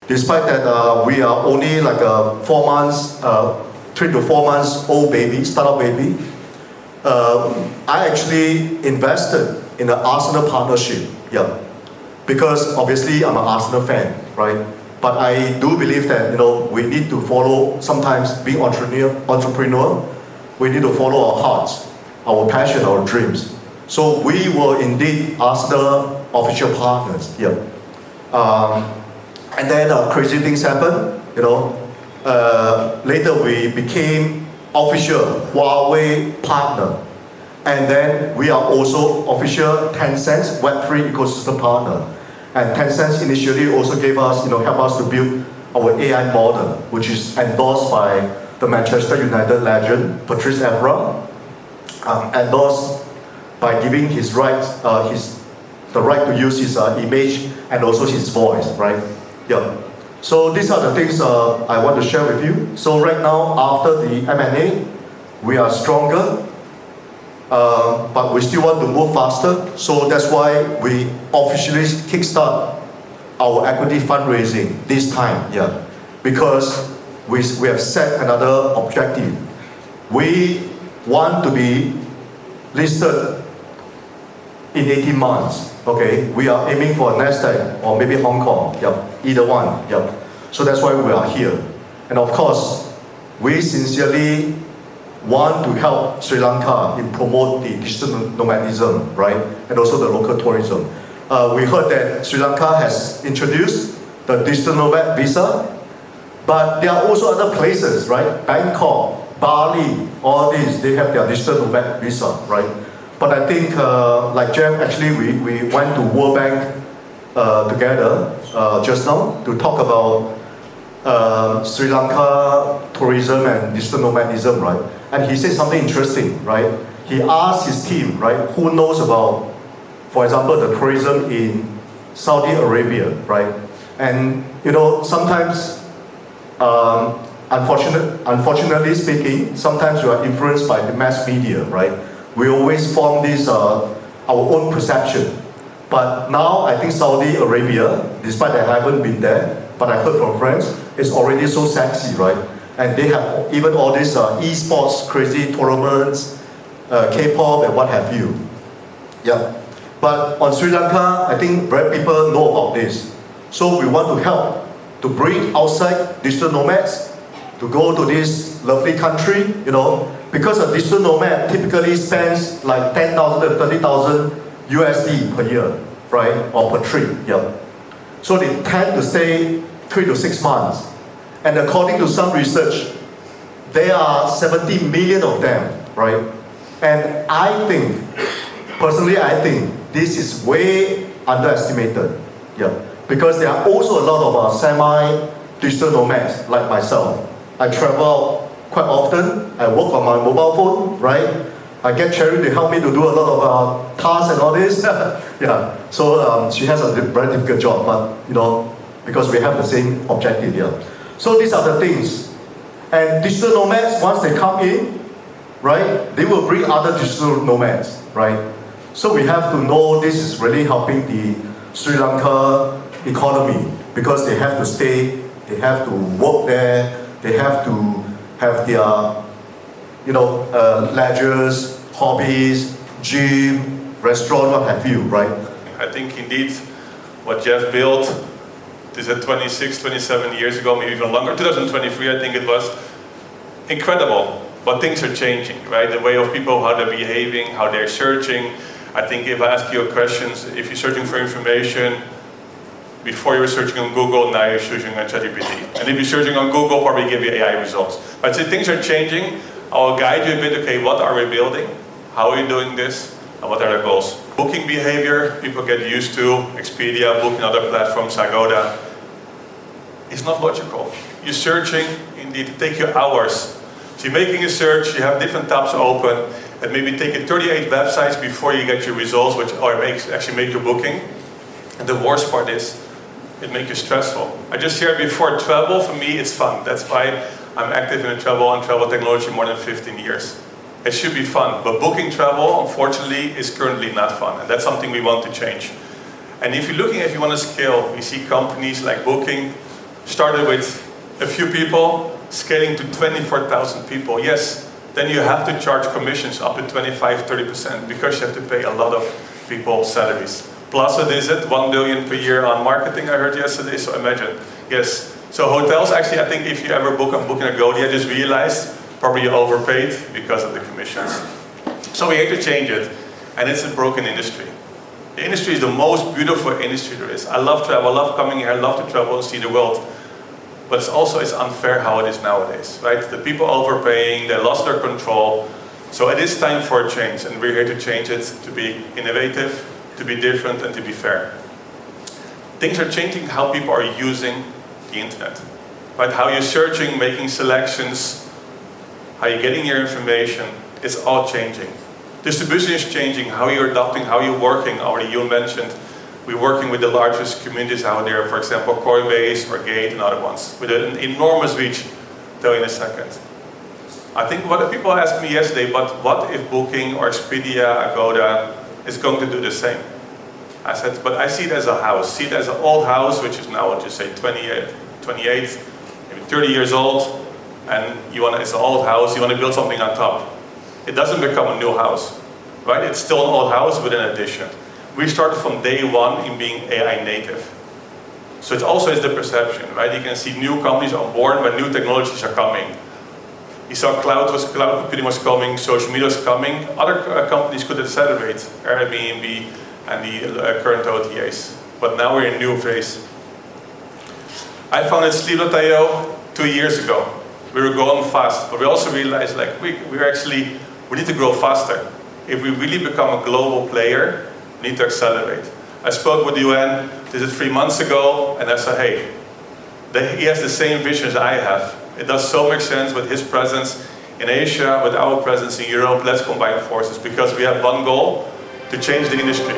despite that we are only like 4 months, 3 to 4 months old baby, startup baby, I actually invested in the Arsenal partnership, yeah, because obviously I'm an Arsenal fan, right? But I do believe that we need to follow. Sometimes being entrepreneur, we need to follow our hearts, our passion, our dreams. So we were indeed Arsenal official partners, yeah. And then crazy things happened, later we became official Huawei partner. And then we are also official Tencent Web3 ecosystem partner. And Tencent initially also gave us, help us to build our AI model, which is endorsed by the Manchester United legend, Patrice Evra, endorsed by giving his rights, the right to use his image and also his voice, right? Yeah. So these are the things I want to share with you. So right now, after the M&A, we are stronger, but we still want to move faster. So that's why we officially kickstart our equity fundraising this time, yeah. Because we have set another objective. We want to be listed in 18 months, okay? We are aiming for Nasdaq or maybe Hong Kong, yep, either one, yep. So that's why we are here. And of course, we sincerely want to help Sri Lanka in promote the digital nomadism, right? And also the local tourism. We heard that Sri Lanka has introduced the digital nomad visa, but there are also other places, right? Bangkok, Bali, all these, they have their digital nomad visa, right? But I think, like Jeff, actually we went to World Bank together just now to talk about Sri Lanka tourism and digital nomadism, right? And he said something interesting, right? He asked his team, right, who knows about, for example, the tourism in Saudi Arabia, right? And sometimes, unfortunately speaking, sometimes we are influenced by the mass media, right? We always form this our own perception. But now I think Saudi Arabia, despite I haven't been there, but I heard from friends, it's already so sexy, right? And they have even all these esports, crazy tournaments, K-pop and what have you. Yeah. But on Sri Lanka, I think very people know about this. So we want to help to bring outside digital nomads to go to this lovely country, because a digital nomad typically spends like 10,000 to 30,000 USD per year, right? Or per trip, yeah. So they tend to stay 3 to 6 months. And according to some research, there are 70 million of them, right? And I think, personally I think, this is way underestimated, yeah. Because there are also a lot of semi-digital nomads like myself. I travel quite often. I work on my mobile phone, right? I get Cherry to help me to do a lot of tasks and all this. Yeah. So she has a very difficult job, but because we have the same objective here. So these are the things. And digital nomads, once they come in, right, they will bring other digital nomads, right? So we have to know this is really helping the Sri Lanka economy because they have to stay, they have to work there, they have to have their, leisures, hobbies, gym, restaurant, what have you, right? I think indeed what Jeff built, this is 26, 27 years ago, maybe even longer, 2023 I think it was, incredible. But things are changing, right? The way of people, how they're behaving, how they're searching. I think if I ask you questions, if you're searching for information, before you were searching on Google, now you're searching on ChatGPT. And if you're searching on Google, probably give you AI results. But so things are changing. I'll guide you a bit, okay, what are we building? How are you doing this? And what are the goals? Booking behavior, people get used to, Expedia, booking other platforms, Agoda. It's not logical. You're searching, indeed, it takes you hours. So you're making a search, you have different tabs open, and maybe taking 38 websites before you get your results, which actually make your booking. And the worst part is, it makes you stressful. I just shared before, travel for me it's fun. That's why I'm active in travel and travel technology more than 15 years. It should be fun, but booking travel, unfortunately, is currently not fun, and that's something we want to change. And if you're looking, if you want to scale, we see companies like Booking started with a few people, scaling to 24,000 people. Yes, then you have to charge commissions up to 25-30% because you have to pay a lot of people salaries. Plus it is 1 billion per year on marketing, I heard yesterday, so imagine. Yes, so hotels, actually, I think if you ever book on Booking or Go, I just realized probably you overpaid because of the commissions. So we had to change it, and it's a broken industry. The industry is the most beautiful industry there is. I love travel, I love coming here, I love to travel and see the world. But it's unfair how it is nowadays, right? The people overpaying, they lost their control. So it is time for a change, and we're here to change it, to be innovative, to be different, and to be fair. Things are changing how people are using the internet, right? How you're searching, making selections, how you're getting your information, it's all changing. Distribution is changing, how you're adopting, how you're working. Already you mentioned, we're working with the largest communities out there, for example, Coinbase or Gate and other ones, with an enormous reach. I'll tell you in a second. I think what people asked me yesterday, but what if Booking or Expedia, Agoda is going to do the same? I said, but I see it as a house. See it as an old house, which is now, what you say, 28, maybe 30 years old, and it's an old house, you want to build something on top. It doesn't become a new house, right? It's still an old house with an addition. We started from day one in being AI native. So it also is the perception, right? You can see new companies on board when new technologies are coming. You saw cloud computing was coming, social media was coming. Other companies could accelerate, Airbnb and the current OTAs. But now we're in a new phase. I founded Sleep.io 2 years ago. We were going fast, but we also realized we need to grow faster. If we really become a global player, we need to accelerate. I spoke with UN, this is 3 months ago, and I said, hey, he has the same vision as I have. It does so much sense with his presence in Asia, with our presence in Europe. Let's combine forces because we have one goal, to change the industry.